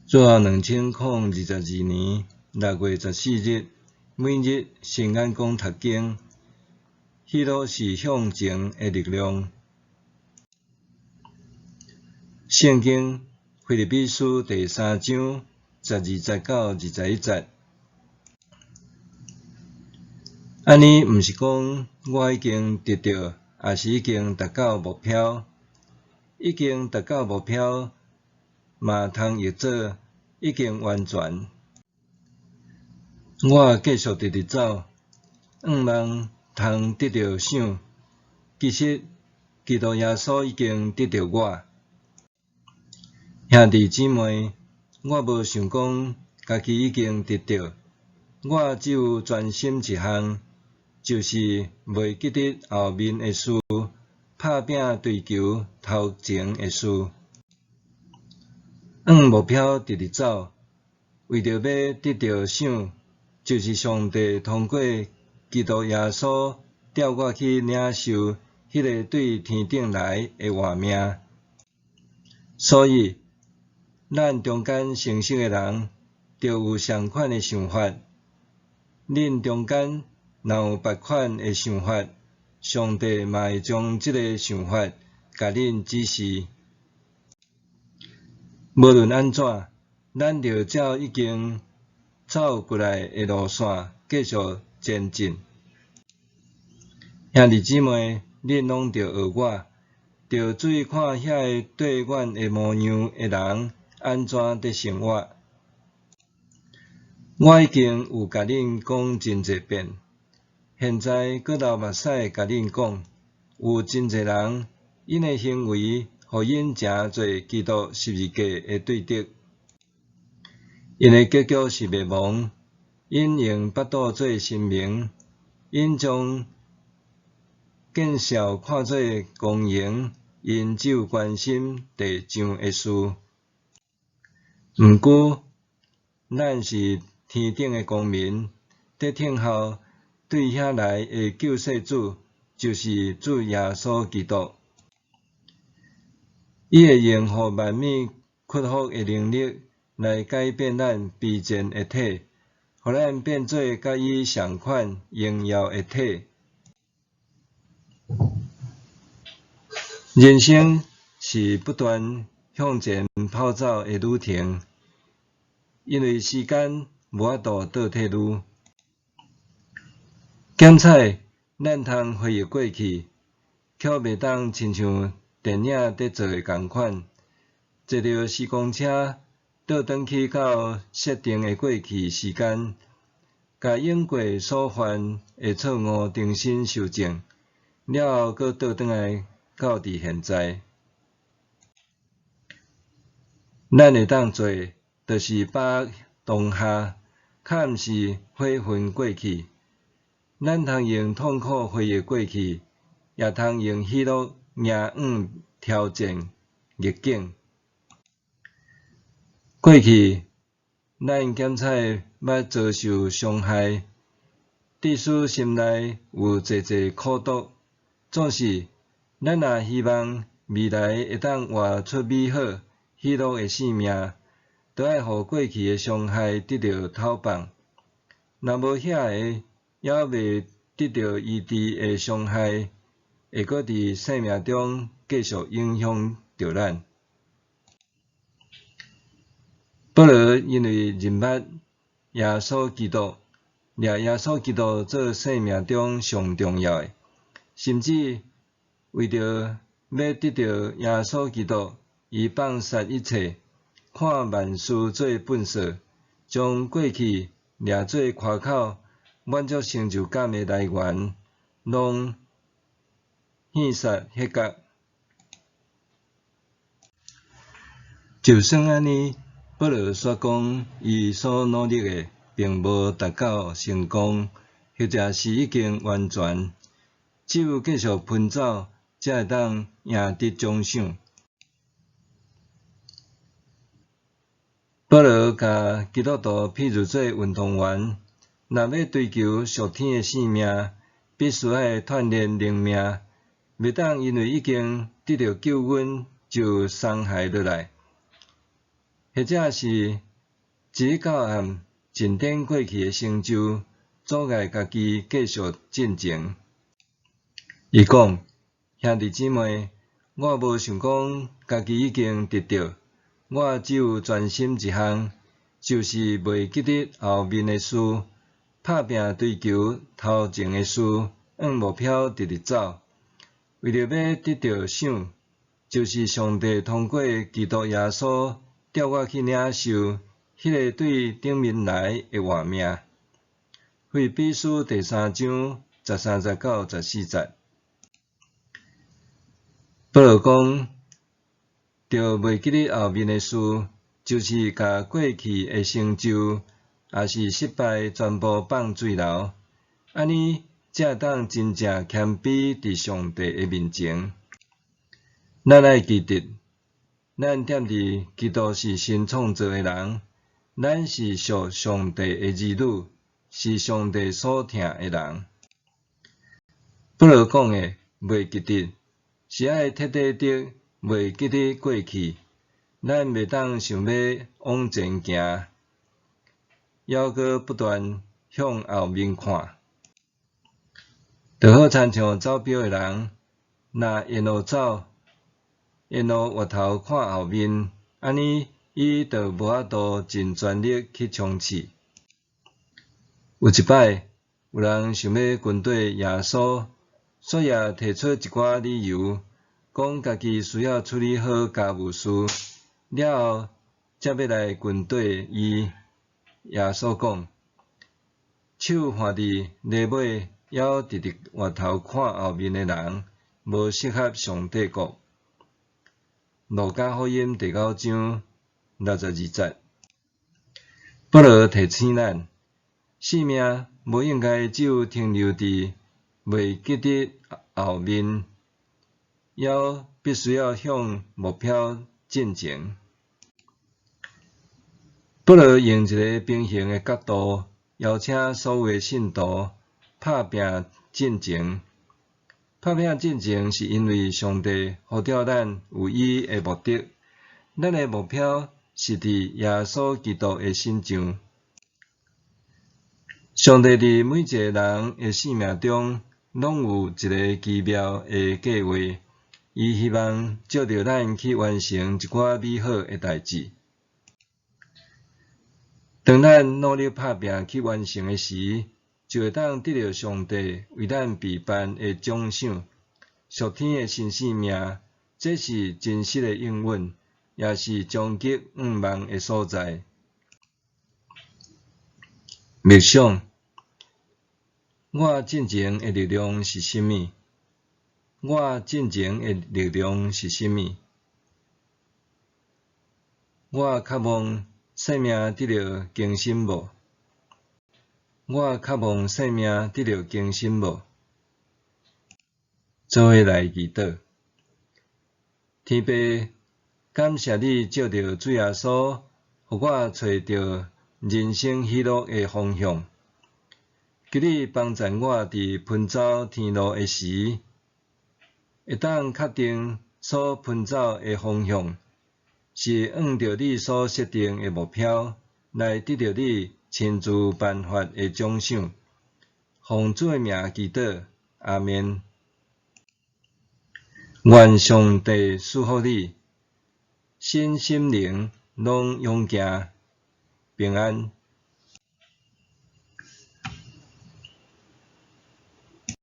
最后2022年6月14日，每日圣眼光读经，喜乐是向前的力量。圣经腓立比书第3章12节到21节。安尼毋是讲我已经得到，也是已经达到目标。已经达到目标，嘛通译做已经完全。我继续直直走，望通得到啥？其实，基督耶稣已经得到我。兄弟姊妹，我无想讲家己已经得到，我只有专心一项，就是袂记得后面的事，拍拼追求头前的事。目标直直走，为着要得到啥，就是上帝通过基督耶稣调我去领受迄个对天顶来的画命。所以，咱中间成熟的人，着有同款的想法。恁中间若有别款的想法，上帝嘛会将即个想法甲恁指示。无论安怎，咱着照已经走过来的路线继续前进。兄弟姊妹，恁拢着学我，着注意看遐个对阮的模样的人安怎伫生活。我已经有甲恁讲真侪遍，现在搁流目屎甲恁讲，有真侪人因的行为，互因诚侪基督十字架的对得。因的结局是灭亡，因用巴肚做生命，因将见笑看做公营，因只有关心地上的事。毋过，咱是天顶的公民，伫听候对遐来的救世主，就是主耶稣基督。伊会用互万物屈服的能力来改变咱卑贱的体，互咱变做甲伊相款荣耀的体。人生是不断向前跑走的旅程，因为时间无法度倒退路。检采咱通回忆过去，却袂当亲像电影伫做的共款，坐着时光车倒转去到设定的过去时间，甲用过所犯的错误重新修正，了后搁倒转来到伫现在。咱会当做，就是把当下，较毋是悔恨过去。咱通用痛苦回忆过去，也通用喜乐迎挑战逆境。过去，咱检采捌遭受伤害，致使心内有侪侪苦毒。总是，咱也希望未来会当活出美好、喜乐的生命，都爱互过去的伤害得到透放。若无遐个，还未得到医治的伤害，会搁伫生命中继续影响着咱。保罗因为认捌耶稣基督，掠耶稣基督做生命中上重要的，甚至为着要得到耶稣基督，伊放下一切，看万事做粪扫，将过去掠做夸口，满足成就感的来源，拢献杀迄角。就算安尼，保罗说讲，伊所努力的并无达到成功，或者是已经完全，只有继续奔走，才会当赢得奖赏。保罗甲基督徒譬如做运动员，若要追求属天的性命，必须爱锻炼灵命，袂当因为已经得到救恩就松懈落来。或者是一到暗沉淀过去的成就，阻碍家己继续进前。伊讲：兄弟姊妹，我无想讲家己已经得到，我只有专心一项，就是袂记得后面的事，打拼追求头前的事，向目标直直走。为着要得到赏，就是上帝通过基督耶稣调我去领受迄个对顶面来的画命。腓立比书第3章13、19、14节。保罗讲，着袂记得后面的事，就是甲过去的成就，也是失败，全部放水流。安尼才当真正谦卑伫上帝的面前。咱爱记得，咱踮伫基督是新创造的人，咱是属上帝的儿女，是上帝所疼的人。保罗讲的袂记得，是爱彻底的袂记得过去。咱袂当想要往前行，犹阁不断向后面看。就好亲像走表的人，若沿路走，沿路回头看后面，安尼伊就无法度尽全力去冲刺。有一摆，有人想要跟对耶稣，所以也提出一寡理由，讲家己需要处理好家务事，了后才要来跟对伊。耶稣讲：手放伫犁尾，还直直回头看后面的人，无适合上帝国。路加福音第9章62节。保罗提醒咱，生命无应该只有停留伫袂记得后面，还必须要向目标进前。保罗用一个平衡的角度，邀请所有的信徒打拼进前。打拼进前，是因为上帝呼召咱有伊的目的，咱的目标是伫耶稣基督的身上。上帝伫每一个人的生命中，拢有一个奇妙的计划，伊希望借着咱去完成一寡美好的代志。当咱努力打拼去完成的时，就会当得到上帝为咱备办的奖赏，属天的新生命。这是真实的应允，也是终极愿望的所在。默想，我进前的力量是甚么？我进前的力量是甚么？我渴望生命得到更新无？我渴望生命得到更新无？做伙来祈祷。天父，感谢你借着主耶稣，互我找到人生喜乐的方向。求你帮助我伫奔走天路的时，会当确定所奔走的方向。是按照你所设定的目标，来得到你亲自颁发的奖赏。奉主的名祈祷，阿们。愿上帝赐福你，身心灵拢勇健平安。